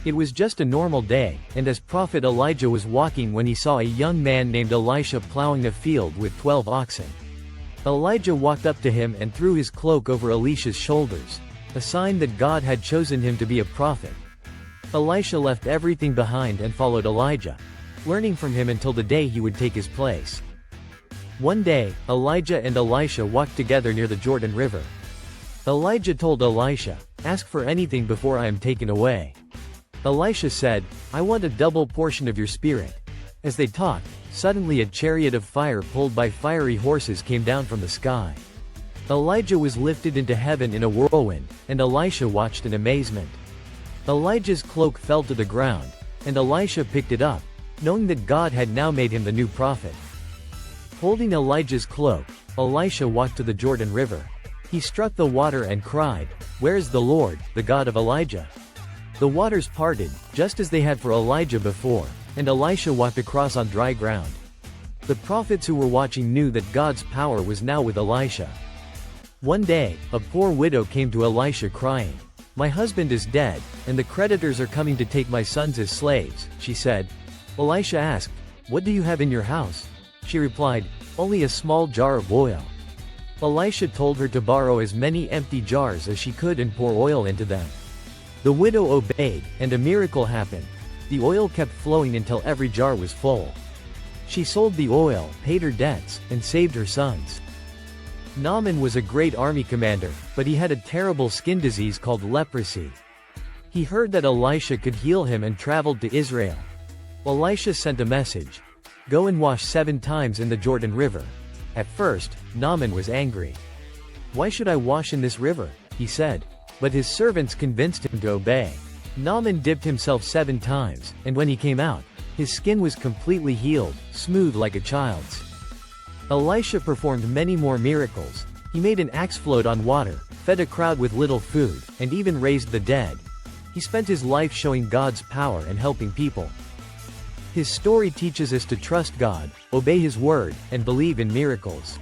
It was just a normal day, and as Prophet Elijah was walking when he saw a young man named Elisha plowing a field with 12 oxen. Elijah walked up to him and threw his cloak over Elisha's shoulders, a sign that God had chosen him to be a prophet. Elisha left everything behind and followed Elijah, learning from him until the day he would take his place. One day, Elijah and Elisha walked together near the Jordan River. Elijah told Elisha, "Ask for anything before I am taken away." Elisha said, "I want a double portion of your spirit." As they talked, suddenly a chariot of fire pulled by fiery horses came down from the sky. Elijah was lifted into heaven in a whirlwind, and Elisha watched in amazement. Elijah's cloak fell to the ground, and Elisha picked it up, knowing that God had now made him the new prophet. Holding Elijah's cloak, Elisha walked to the Jordan River. He struck the water and cried, "Where is the Lord, the God of Elijah?" The waters parted, just as they had for Elijah before, and Elisha walked across on dry ground. The prophets who were watching knew that God's power was now with Elisha. One day, a poor widow came to Elisha crying, "My husband is dead, and the creditors are coming to take my sons as slaves," she said. Elisha asked, "What do you have in your house?" She replied, "Only a small jar of oil." Elisha told her to borrow as many empty jars as she could and pour oil into them. The widow obeyed, and a miracle happened. The oil kept flowing until every jar was full. She sold the oil, paid her debts, and saved her sons. Naaman was a great army commander, but he had a terrible skin disease called leprosy. He heard that Elisha could heal him and traveled to Israel. Elisha sent a message, "Go and wash 7 times in the Jordan River." At first, Naaman was angry. "Why should I wash in this river?" he said. But his servants convinced him to obey. Naaman dipped himself 7 times, and when he came out, his skin was completely healed, smooth like a child's. Elisha performed many more miracles. He made an axe float on water, fed a crowd with little food, and even raised the dead. He spent his life showing God's power and helping people. His story teaches us to trust God, obey His word, and believe in miracles.